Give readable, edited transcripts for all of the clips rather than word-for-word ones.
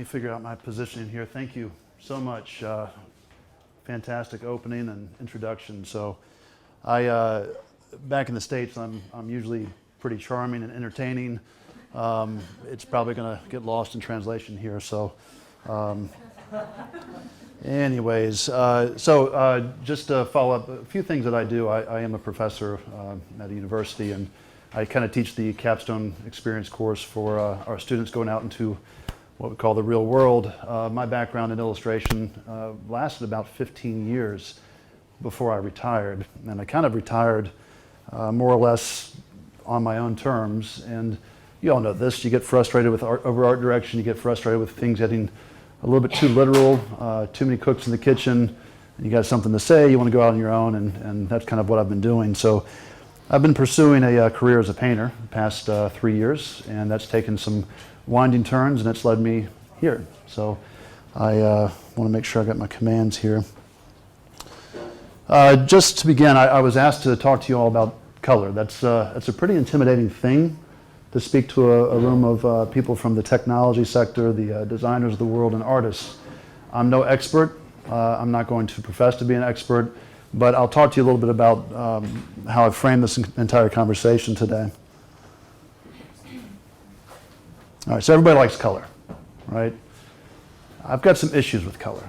Figure out my positioning here. Thank you so much. Fantastic opening and introduction. So back in the States, I'm usually pretty charming and entertaining. It's probably going to get lost in translation here. So anyways, just to follow up, a few things that I do. I am a professor at a university, and I kind of teach the capstone experience course for our students going out into what we call the real world. My background in illustration lasted about 15 years before I retired. And I kind of retired more or less on my own terms. And you all know this, you get frustrated with over art direction, you get frustrated with things getting a little bit too literal, too many cooks in the kitchen, and you got something to say, you want to go out on your own, and that's kind of what I've been doing. So I've been pursuing a career as a painter the past 3 years, and that's taken some winding turns, and it's led me here. So I want to make sure I got my commands here. Just to begin, I was asked to talk to you all about color. That's a pretty intimidating thing to speak to a room of people from the technology sector, the designers of the world, and artists. I'm no expert. I'm not going to profess to be an expert, but I'll talk to you a little bit about how I've framed this entire conversation today. All right, so everybody likes color, right? I've got some issues with color.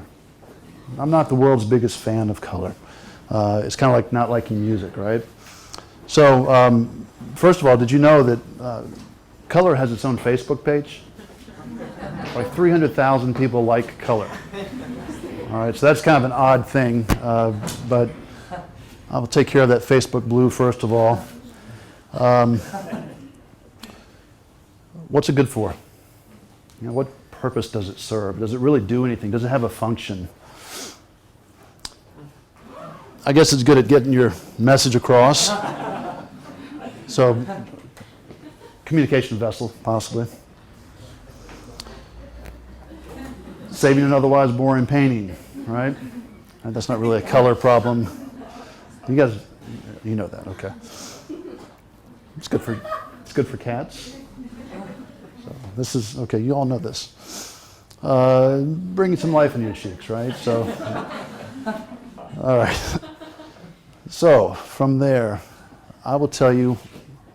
I'm not the world's biggest fan of color. It's kind of like not liking music, right? So, first of all, did you know that color has its own Facebook page? Like 300,000 people like color. All right, so that's kind of an odd thing, but I'll take care of that Facebook blue first of all. What's it good for? You know, what purpose does it serve? Does it really do anything? Does it have a function? I guess it's good at getting your message across. So, communication vessel, possibly. Saving an otherwise boring painting, right? And that's not really a color problem. You guys, you know that, okay. It's good for cats. This is, okay, you all know this. Bringing some life into your cheeks, right? So, all right. So, from there, I will tell you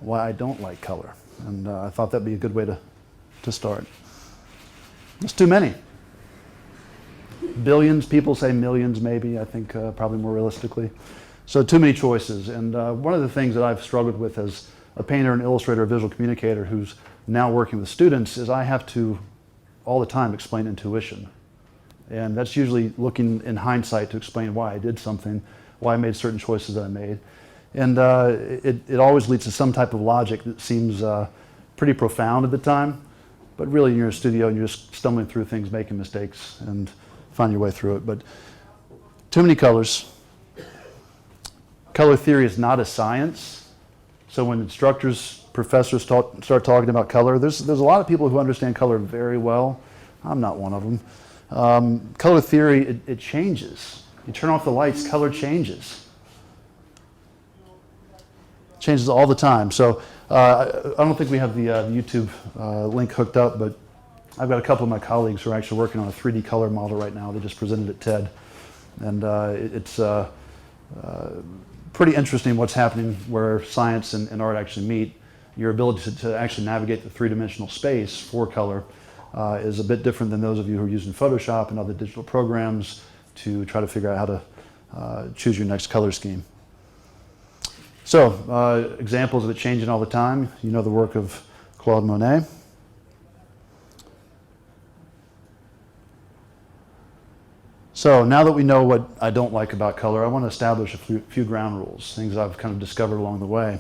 why I don't like color. And I thought that'd be a good way to start. There's too many. Billions, people say millions maybe, I think probably more realistically. So too many choices. And one of the things that I've struggled with as a painter, an illustrator, a visual communicator who's now working with students is I have to all the time explain intuition. And that's usually looking in hindsight to explain why I did something, why I made certain choices that I made. And it always leads to some type of logic that seems pretty profound at the time, but really you're in a studio and you're just stumbling through things, making mistakes, and find your way through it. But too many colors. Color theory is not a science. So when instructors, professors start talking about color, there's a lot of people who understand color very well. I'm not one of them. Color theory, it changes. You turn off the lights, color changes. Changes all the time. So I don't think we have the YouTube link hooked up, but I've got a couple of my colleagues who are actually working on a 3D color model right now. They just presented at TED. And it's pretty interesting what's happening where science and art actually meet. Your ability to actually navigate the three-dimensional space for color is a bit different than those of you who are using Photoshop and other digital programs to try to figure out how to choose your next color scheme. So, examples of it changing all the time. You know the work of Claude Monet. So now that we know what I don't like about color, I want to establish a few ground rules, things I've kind of discovered along the way.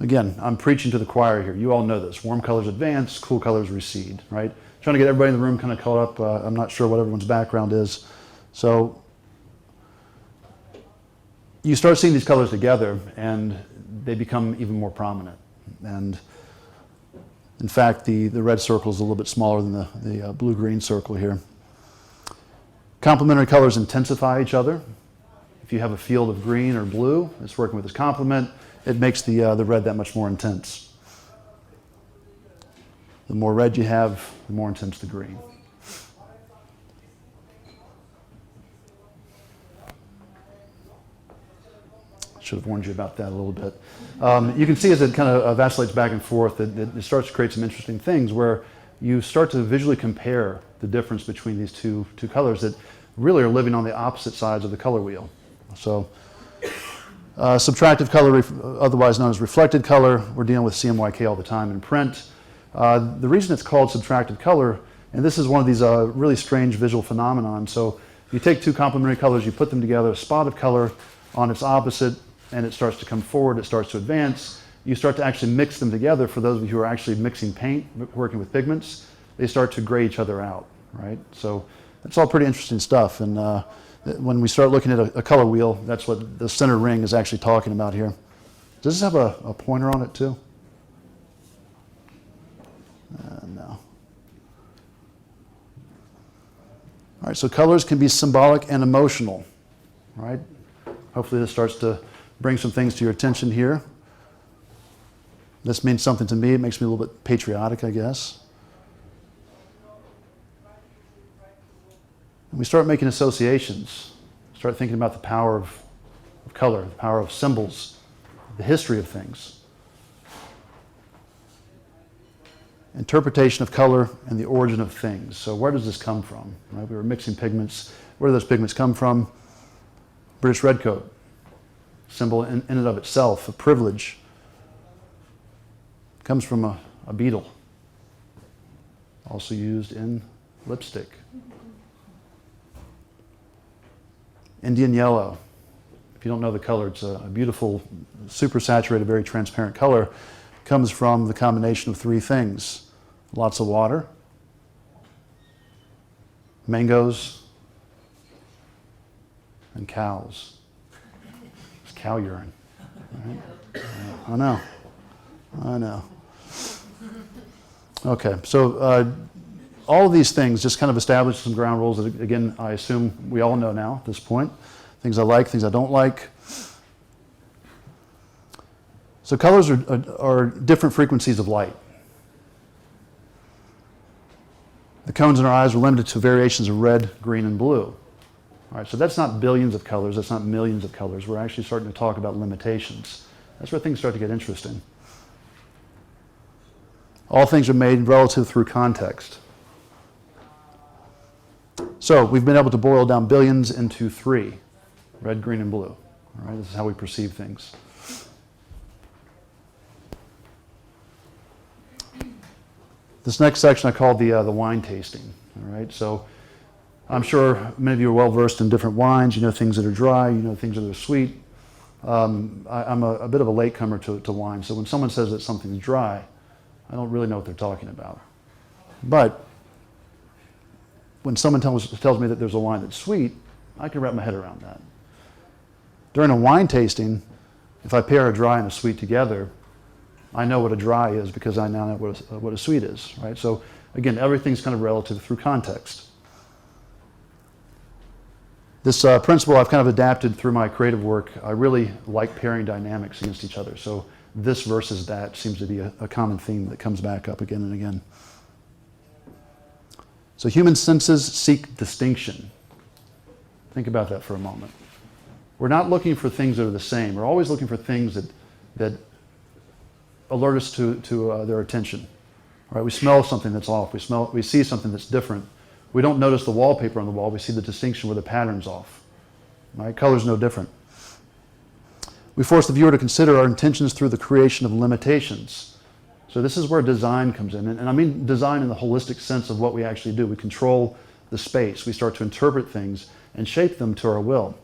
Again, I'm preaching to the choir here. You all know this. Warm colors advance, cool colors recede, right? Trying to get everybody in the room kind of caught up. I'm not sure what everyone's background is. So you start seeing these colors together and they become even more prominent. And in fact, the red circle is a little bit smaller than the blue-green circle here. Complementary colors intensify each other. If you have a field of green or blue that's working with this complement, it makes the red that much more intense. The more red you have, the more intense the green. Should have warned you about that a little bit. You can see as it kind of vacillates back and forth, it starts to create some interesting things where you start to visually compare the difference between these two colors that really are living on the opposite sides of the color wheel. So subtractive color, otherwise known as reflected color, we're dealing with CMYK all the time in print. The reason it's called subtractive color, and this is one of these really strange visual phenomenon. So you take two complementary colors, you put them together, a spot of color on its opposite, and it starts to come forward, it starts to advance. You start to actually mix them together. For those of you who are actually mixing paint, working with pigments, they start to gray each other out, right? So it's all pretty interesting stuff. And when we start looking at a color wheel, that's what the center ring is actually talking about here. Does this have a pointer on it too? No. All right, so colors can be symbolic and emotional, right? Hopefully this starts to bring some things to your attention here. This means something to me. It makes me a little bit patriotic, I guess. And we start making associations. Start thinking about the power of color, the power of symbols, the history of things. Interpretation of color and the origin of things. So where does this come from? Right? We were mixing pigments. Where do those pigments come from? British redcoat, symbol in and of itself, a privilege. Comes from a beetle, also used in lipstick. Indian yellow. If you don't know the color, it's a beautiful, super saturated, very transparent color. Comes from the combination of three things: lots of water, mangoes, and cows. It's cow urine. Right? I know. Okay, so all of these things just kind of establish some ground rules that, again, I assume we all know now at this point. Things I like, things I don't like. So colors are different frequencies of light. The cones in our eyes are limited to variations of red, green, and blue. All right, so that's not billions of colors, that's not millions of colors. We're actually starting to talk about limitations. That's where things start to get interesting. All things are made relative through context. So we've been able to boil down billions into three: red, green, and blue. All right, this is how we perceive things. This next section I call the wine tasting. All right, so I'm sure many of you are well versed in different wines. You know things that are dry, you know things that are sweet. I'm a bit of a latecomer to wine, so when someone says that something's dry, I don't really know what they're talking about. But when someone tells me that there's a wine that's sweet, I can wrap my head around that. During a wine tasting, if I pair a dry and a sweet together, I know what a dry is because I now know what a sweet is, right? So again, everything's kind of relative through context. This principle I've kind of adapted through my creative work. I really like pairing dynamics against each other. So this versus that seems to be a common theme that comes back up again and again. So human senses seek distinction. Think about that for a moment. We're not looking for things that are the same. We're always looking for things that alert us to their attention. All right, we smell something that's off. We see something that's different. We don't notice the wallpaper on the wall. We see the distinction where the pattern's off. Right? Color's no different. We force the viewer to consider our intentions through the creation of limitations. So this is where design comes in. And I mean design in the holistic sense of what we actually do. We control the space. We start to interpret things and shape them to our will.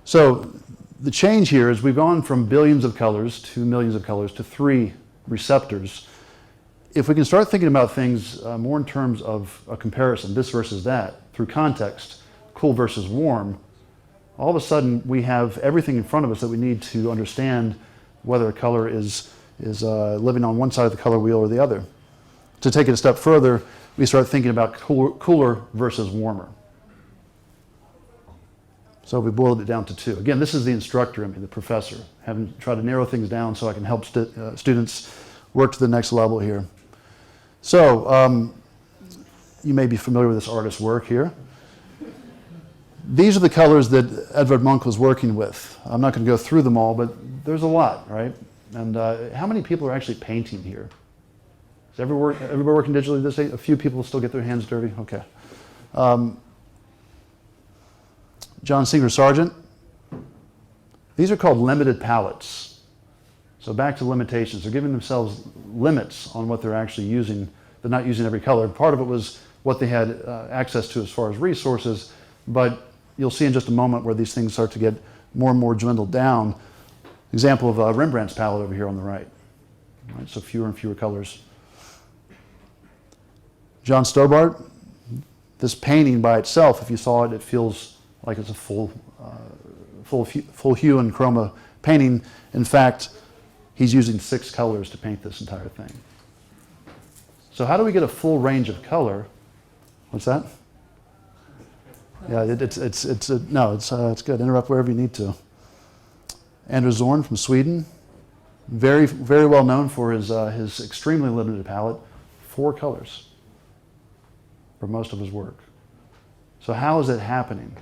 So the change here is we've gone from billions of colors to millions of colors to 3 receptors. If we can start thinking about things more in terms of a comparison, this versus that, through context, cool versus warm, all of a sudden we have everything in front of us that we need to understand whether a color is living on one side of the color wheel or the other. To take it a step further, we start thinking about cooler versus warmer. So we boiled it down to 2. Again, this is the instructor in me, the professor, having tried to narrow things down so I can help students work to the next level here. So you may be familiar with this artist's work here. These are the colors that Edvard Munch was working with. I'm not going to go through them all, but there's a lot, right? And how many people are actually painting here? Is everybody working digitally this day? A few people still get their hands dirty? Okay. John Singer Sargent. These are called limited palettes. So back to limitations. They're giving themselves limits on what they're actually using. They're not using every color. Part of it was what they had access to as far as resources, but you'll see in just a moment where these things start to get more and more dwindled down. Example of Rembrandt's palette over here on the right. So fewer and fewer colors. John Stobart. This painting by itself, if you saw it, it feels like it's a full hue and chroma painting. In fact, he's using 6 colors to paint this entire thing. So how do we get a full range of color? What's that? Yeah, it's good. Interrupt wherever you need to. Anders Zorn from Sweden, very well known for his extremely limited palette, 4 colors for most of his work. So how is it happening?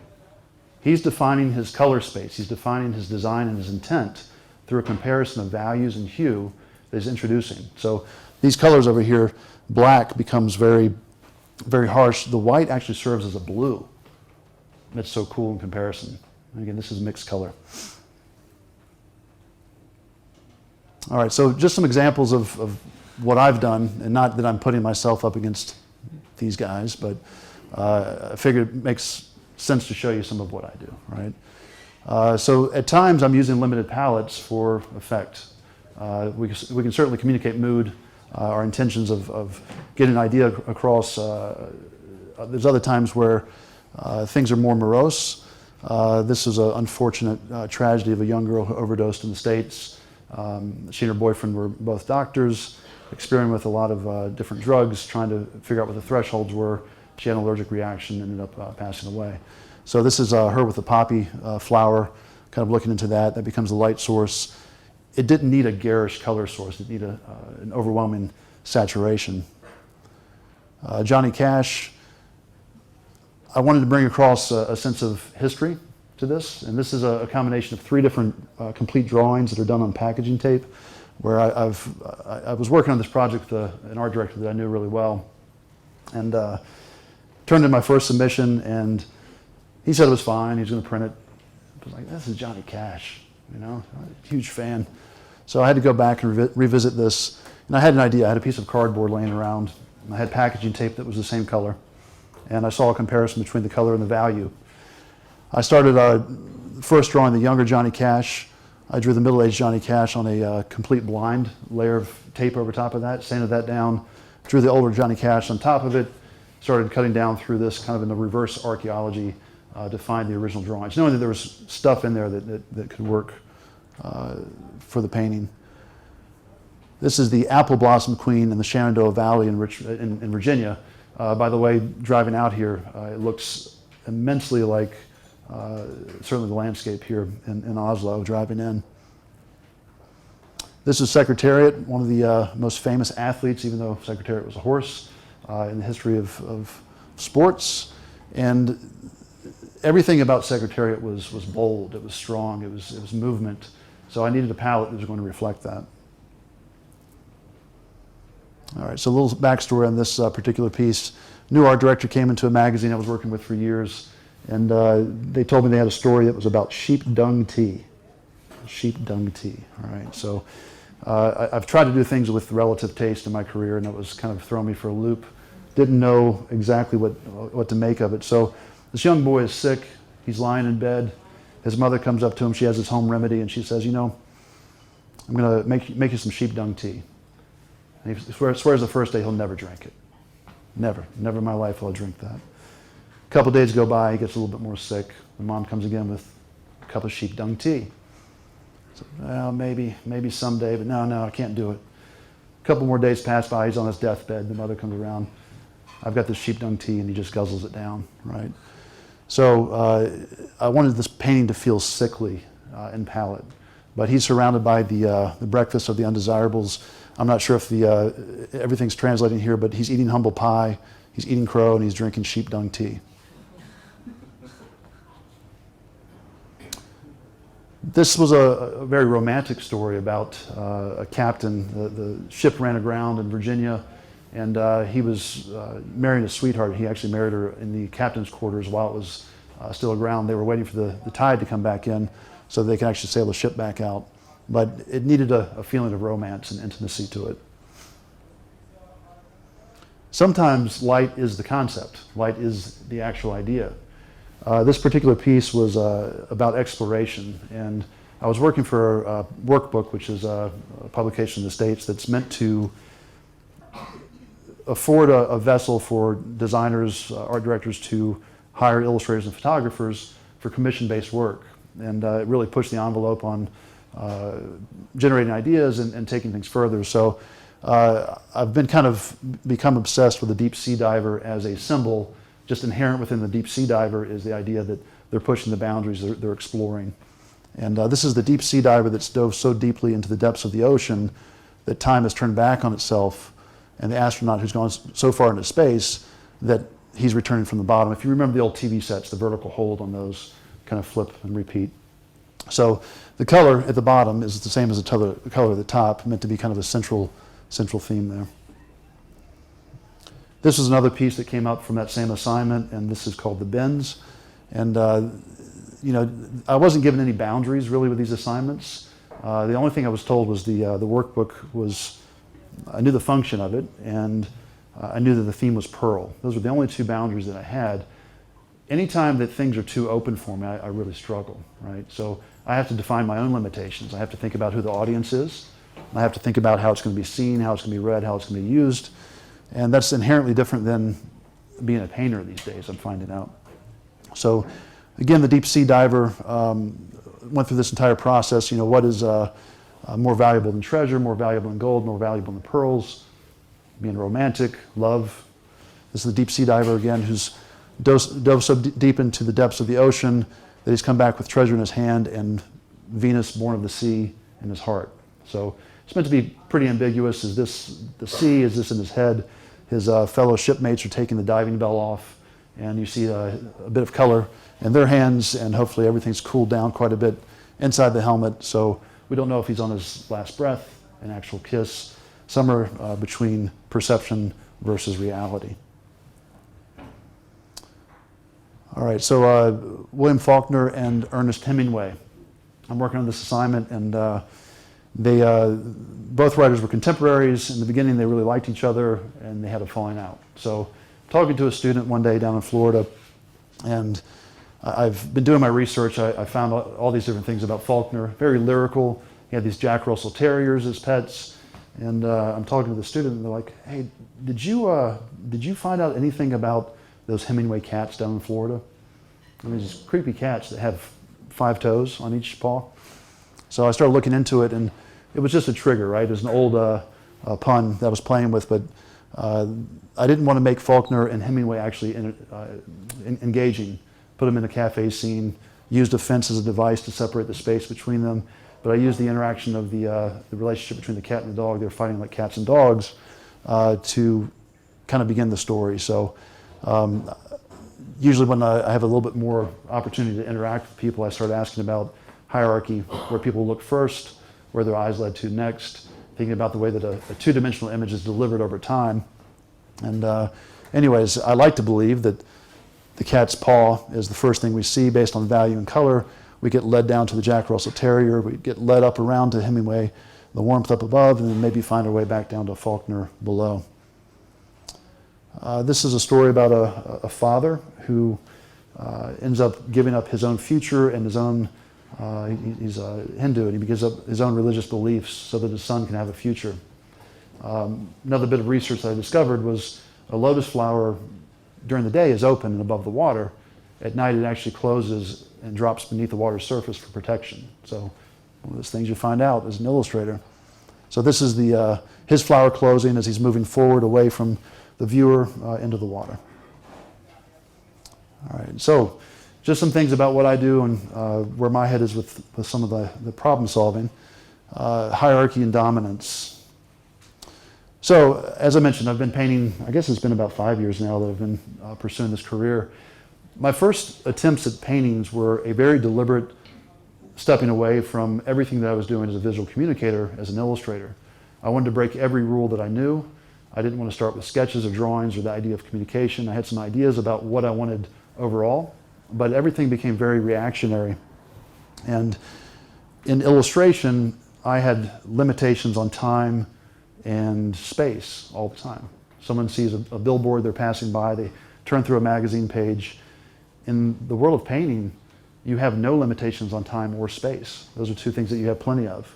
He's defining his color space. He's defining his design and his intent through a comparison of values and hue that he's introducing. So these colors over here, black becomes very harsh. The white actually serves as a blue. It's so cool in comparison. And again, this is mixed color. All right, so just some examples of what I've done, and not that I'm putting myself up against these guys, but I figured it makes sense to show you some of what I do, right? So at times I'm using limited palettes for effect. We can certainly communicate mood, our intentions of getting an idea across. There's other times where things are more morose. This is an unfortunate tragedy of a young girl who overdosed in the States. She and her boyfriend were both doctors, experimenting with a lot of different drugs, trying to figure out what the thresholds were. She had an allergic reaction and ended up passing away. So this is her with the poppy flower, kind of looking into that. That becomes the light source. It didn't need a garish color source. It needed an overwhelming saturation. Johnny Cash, I wanted to bring across a sense of history to this, and this is a combination of 3 different complete drawings that are done on packaging tape, where I was working on this project with an art director that I knew really well, and turned in my first submission, and he said it was fine, he was going to print it. I was like, this is Johnny Cash, you know, I'm a huge fan. So I had to go back and revisit this, and I had an idea. I had a piece of cardboard laying around, and I had packaging tape that was the same color, and I saw a comparison between the color and the value. I started first drawing the younger Johnny Cash. I drew the middle-aged Johnny Cash on a complete blind layer of tape over top of that, sanded that down, drew the older Johnny Cash on top of it, started cutting down through this kind of in the reverse archaeology to find the original drawings, knowing that there was stuff in there that could work for the painting. This is the Apple Blossom Queen in the Shenandoah Valley in Virginia. By the way, driving out here, it looks immensely like certainly the landscape here in Oslo, driving in. This is Secretariat, one of the most famous athletes, even though Secretariat was a horse, in the history of sports. And everything about Secretariat was bold, it was strong, it was movement. So I needed a palette that was going to reflect that. All right, so a little backstory on this particular piece. New art director came into a magazine I was working with for years, and they told me they had a story that was about sheep dung tea. Sheep dung tea, all right. So I've tried to do things with relative taste in my career, and it was kind of throwing me for a loop. Didn't know exactly what to make of it. So this young boy is sick. He's lying in bed. His mother comes up to him. She has his home remedy, and she says, I'm going to make you some sheep dung tea. And he swears the first day he'll never drink it. Never in my life will I drink that. A couple days go by, he gets a little bit more sick. The mom comes again with a cup of sheep dung tea. So, well, maybe someday, but no, I can't do it. A couple more days pass by, he's on his deathbed. The mother comes around. I've got this sheep dung tea, and he just guzzles it down, right? So I wanted this painting to feel sickly in palette, but he's surrounded by the breakfast of the undesirables. I'm not sure if everything's translating here, but he's eating humble pie, he's eating crow, and he's drinking sheep dung tea. This was a very romantic story about a captain. The ship ran aground in Virginia, and he was marrying a sweetheart. He actually married her in the captain's quarters while it was still aground. They were waiting for the tide to come back in so they could actually sail the ship back out. But it needed a feeling of romance and intimacy to it. Sometimes light is the concept. Light is the actual idea. This particular piece was about exploration, and I was working for a workbook, which is a publication in the States that's meant to afford a vessel for designers, art directors to hire illustrators and photographers for commission-based work. And it really pushed the envelope on generating ideas and taking things further. So I've become obsessed with the deep sea diver as a symbol. Just inherent within the deep sea diver is the idea that they're pushing the boundaries, they're exploring. And this is the deep sea diver that's dove so deeply into the depths of the ocean that time has turned back on itself, and the astronaut who's gone so far into space that he's returning from the bottom. If you remember the old TV sets, the vertical hold on those kind of flip and repeat. So the color at the bottom is the same as the color at the top, meant to be kind of a central theme there. This is another piece that came out from that same assignment, and this is called the Benz. And I wasn't given any boundaries really with these assignments. The only thing I was told was the workbook was, I knew the function of it, and I knew that the theme was pearl. Those were the only two boundaries that I had. Anytime that things are too open for me, I really struggle, right? So I have to define my own limitations. I have to think about who the audience is. I have to think about how it's going to be seen, how it's going to be read, how it's going to be used. And that's inherently different than being a painter these days, I'm finding out. So again, the deep sea diver went through this entire process. What is more valuable than treasure, more valuable than gold, more valuable than pearls? Being romantic, love. This is the deep sea diver again, who's dove so deep into the depths of the ocean that he's come back with treasure in his hand and Venus, born of the sea, in his heart. So it's meant to be pretty ambiguous. Is this the sea? Is this in his head? His fellow shipmates are taking the diving bell off, and you see a bit of color in their hands, and hopefully everything's cooled down quite a bit inside the helmet. So we don't know if he's on his last breath, an actual kiss, somewhere between perception versus reality. All right, so William Faulkner and Ernest Hemingway. I'm working on this assignment, and both writers were contemporaries. In the beginning, they really liked each other, and they had a falling out. So talking to a student one day down in Florida, and I've been doing my research. I found all these different things about Faulkner, very lyrical. He had these Jack Russell Terriers as pets, and I'm talking to the student, and they're like, hey, did you find out anything about those Hemingway cats down in Florida? I mean, these creepy cats that have 5 toes on each paw. So I started looking into it, and it was just a trigger, right? It was an old pun that I was playing with, but I didn't want to make Faulkner and Hemingway actually engaging. Put them in a cafe scene, used a fence as a device to separate the space between them, but I used the interaction of the relationship between the cat and the dog. They're fighting like cats and dogs to kind of begin the story. So usually when I have a little bit more opportunity to interact with people, I start asking about hierarchy, where people look first, where their eyes led to next, thinking about the way that a two-dimensional image is delivered over time. And anyways, I like to believe that the cat's paw is the first thing we see based on value and color. We get led down to the Jack Russell Terrier, we get led up around to Hemingway, the warmth up above, and then maybe find our way back down to Faulkner below. This is a story about a father who ends up giving up his own future and his own, he's a Hindu, and he gives up his own religious beliefs so that his son can have a future. Another bit of research that I discovered was a lotus flower during the day is open and above the water. At night it actually closes and drops beneath the water's surface for protection. So one of those things you find out as an illustrator. So this is his flower closing as he's moving forward away from the viewer into the water. All right, so just some things about what I do and where my head is with some of the problem solving. Hierarchy and dominance. So, as I mentioned, I've been painting, I guess it's been about 5 years now that I've been pursuing this career. My first attempts at paintings were a very deliberate stepping away from everything that I was doing as a visual communicator, as an illustrator. I wanted to break every rule that I knew. I didn't want to start with sketches or drawings or the idea of communication. I had some ideas about what I wanted overall, but everything became very reactionary. And in illustration, I had limitations on time and space all the time. Someone sees a billboard they're passing by, they turn through a magazine page. In the world of painting, you have no limitations on time or space. Those are two things that you have plenty of.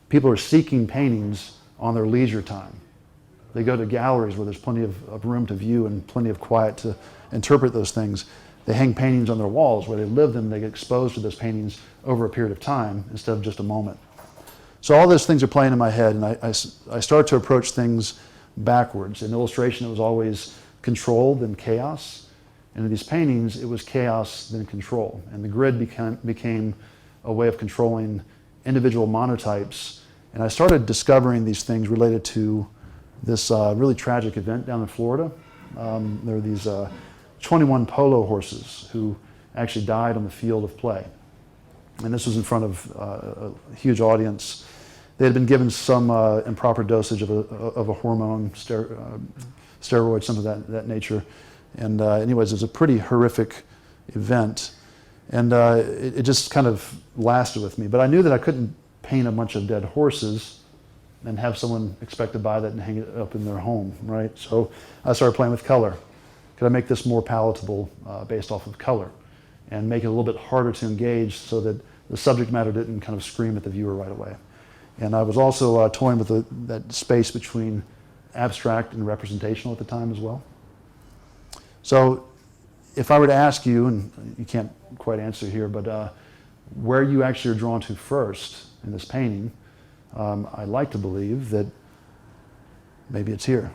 People are seeking paintings on their leisure time. They go to galleries where there's plenty of room to view and plenty of quiet to interpret those things. They hang paintings on their walls where they live them, they get exposed to those paintings over a period of time instead of just a moment. So all those things are playing in my head, and I start to approach things backwards. In illustration, it was always control, then chaos. And in these paintings, it was chaos, then control. And the grid became a way of controlling individual monotypes. And I started discovering these things related to this really tragic event down in Florida. There were these 21 polo horses who actually died on the field of play. And this was in front of a huge audience. They had been given some improper dosage of a hormone, steroid, something of that nature. And anyways, it was a pretty horrific event. And it just kind of lasted with me. But I knew that I couldn't paint a bunch of dead horses and have someone expect to buy that and hang it up in their home, right? So I started playing with color. Could I make this more palatable based off of color and make it a little bit harder to engage so that the subject matter didn't kind of scream at the viewer right away? And I was also toying with that space between abstract and representational at the time as well. So if I were to ask you, and you can't quite answer here, but where you actually are drawn to first in this painting, I like to believe that maybe it's here.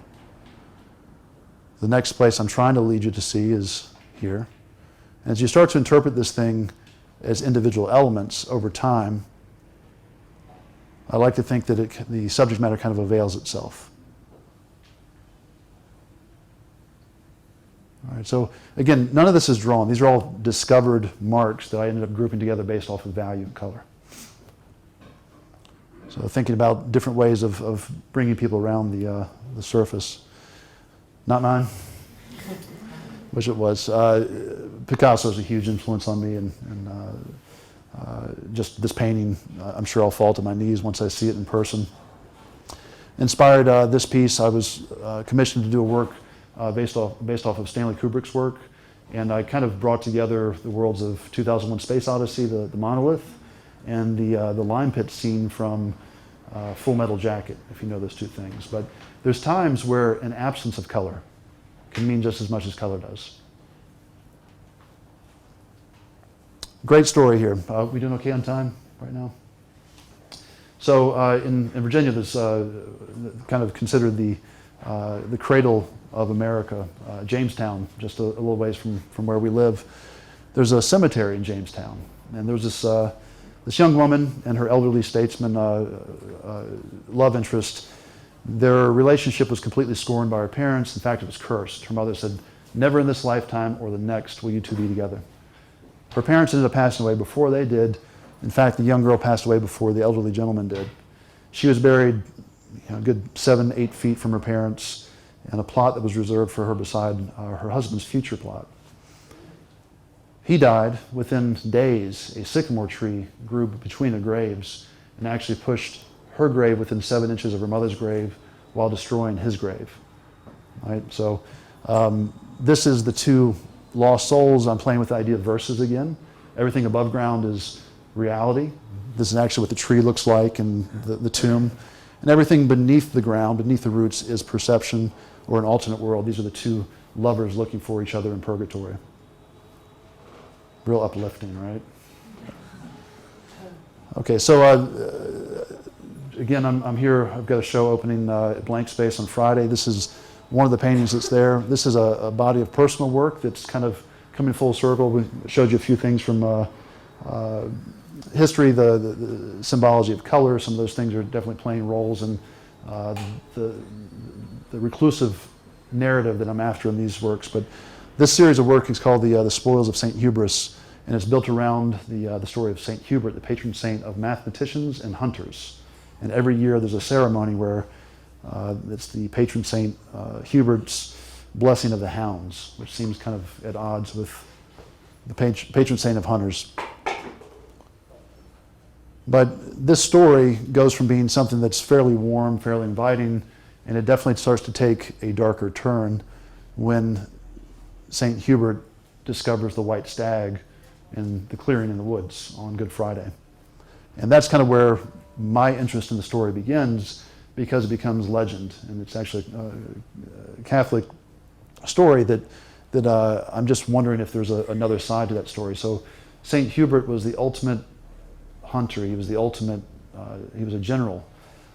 The next place I'm trying to lead you to see is here. And as you start to interpret this thing as individual elements over time, I like to think that the subject matter kind of avails itself. All right, so again, none of this is drawn. These are all discovered marks that I ended up grouping together based off of value and color. So thinking about different ways of bringing people around the surface. Not mine. Wish it was. Picasso is a huge influence on me, and just this painting, I'm sure I'll fall to my knees once I see it in person. Inspired this piece, I was commissioned to do a work based off of Stanley Kubrick's work, and I kind of brought together the worlds of 2001: Space Odyssey, the monolith, and the lime pit scene from Full Metal Jacket, if you know those two things. But there's times where an absence of color can mean just as much as color does. Great story here. We doing okay on time right now? So in Virginia, there's kind of considered the cradle of America, Jamestown, just a little ways from where we live. There's a cemetery in Jamestown, and there's this young woman and her elderly statesman love interest. Their relationship was completely scorned by her parents. In fact, it was cursed. Her mother said, "Never in this lifetime or the next will you two be together." Her parents ended up passing away before they did. In fact, the young girl passed away before the elderly gentleman did. She was buried a good 7-8 feet from her parents in a plot that was reserved for her beside her husband's future plot. He died. Within days, a sycamore tree grew between the graves and actually pushed her grave within 7 inches of her mother's grave while destroying his grave. Right? So this is the two Lost Souls, I'm playing with the idea of verses again. Everything above ground is reality. This is actually what the tree looks like and the tomb. And everything beneath the ground, beneath the roots, is perception or an alternate world. These are the two lovers looking for each other in purgatory. Real uplifting, right? Okay, so again, I'm here. I've got a show opening at Blank Space on Friday. This is one of the paintings that's there. This is a body of personal work that's kind of coming full circle. We showed you a few things from history, the symbology of color. Some of those things are definitely playing roles in the reclusive narrative that I'm after in these works. But this series of work is called the Spoils of St. Hubris, and it's built around the story of St. Hubert, the patron saint of mathematicians and hunters. And every year there's a ceremony where it's the patron saint Hubert's blessing of the hounds, which seems kind of at odds with the patron saint of hunters. But this story goes from being something that's fairly warm, fairly inviting, and it definitely starts to take a darker turn when St. Hubert discovers the white stag in the clearing in the woods on Good Friday. And that's kind of where my interest in the story begins, because it becomes legend. And it's actually a Catholic story that I'm just wondering if there's another side to that story. So St. Hubert was the ultimate hunter. He was the ultimate, he was a general.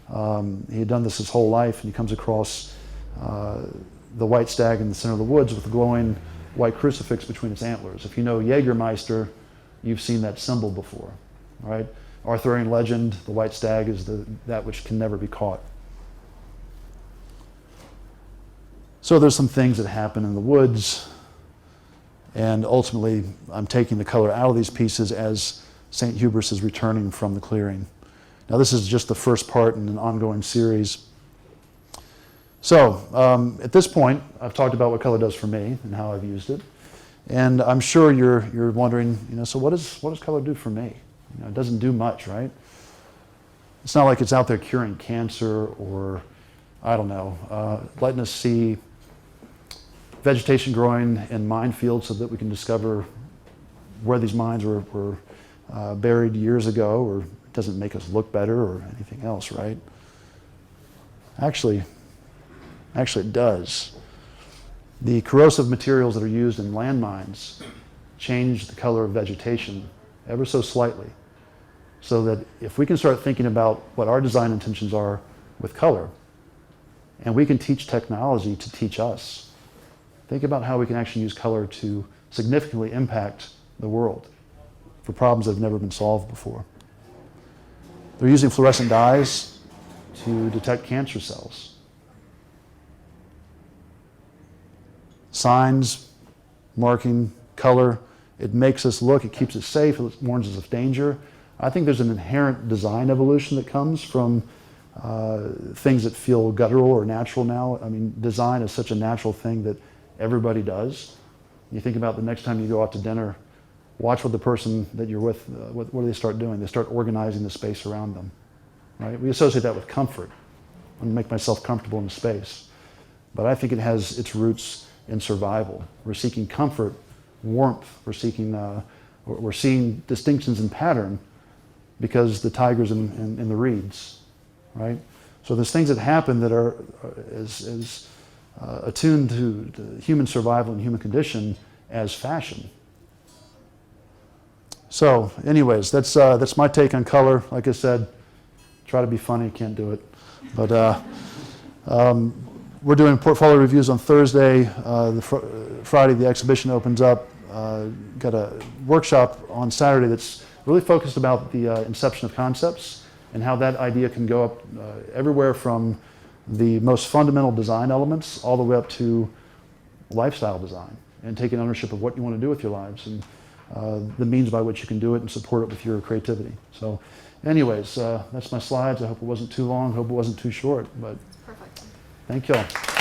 He had done this his whole life, and he comes across the white stag in the center of the woods with a glowing white crucifix between its antlers. If you know Jägermeister, you've seen that symbol before, right? Arthurian legend, the white stag is that which can never be caught. So there's some things that happen in the woods, and ultimately I'm taking the color out of these pieces as St. Hubris is returning from the clearing. Now this is just the first part in an ongoing series. So at this point, I've talked about what color does for me and how I've used it. And I'm sure you're wondering, so what does color do for me? It doesn't do much, right? It's not like it's out there curing cancer or, I don't know, letting us see vegetation growing in minefields so that we can discover where these mines were buried years ago, or it doesn't make us look better or anything else, right? Actually it does. The corrosive materials that are used in landmines change the color of vegetation ever so slightly, so that if we can start thinking about what our design intentions are with color, and we can teach technology to teach us, think about how we can actually use color to significantly impact the world for problems that have never been solved before. They're using fluorescent dyes to detect cancer cells. Signs, marking, color, it makes us look, it keeps us safe, it warns us of danger. I think there's an inherent design evolution that comes from things that feel guttural or natural now. I mean, design is such a natural thing that everybody does. You think about the next time you go out to dinner, watch what the person that you're with, what do they start doing? They start organizing the space around them, right? We associate that with comfort. I make myself comfortable in the space. But I think it has its roots in survival. We're seeking comfort, warmth. We're seeing distinctions in pattern because the tiger's in the reeds, right? So there's things that happen that are as attuned to human survival and human condition as fashion. So anyways, that's my take on color. Like I said, try to be funny, can't do it. But we're doing portfolio reviews on Thursday. Friday the exhibition opens up. Got a workshop on Saturday that's really focused about the inception of concepts and how that idea can go up everywhere from the most fundamental design elements all the way up to lifestyle design and taking ownership of what you want to do with your lives and the means by which you can do it and support it with your creativity. So anyways, that's my slides. I hope it wasn't too long. I hope it wasn't too short. But Perfect. Thank you all.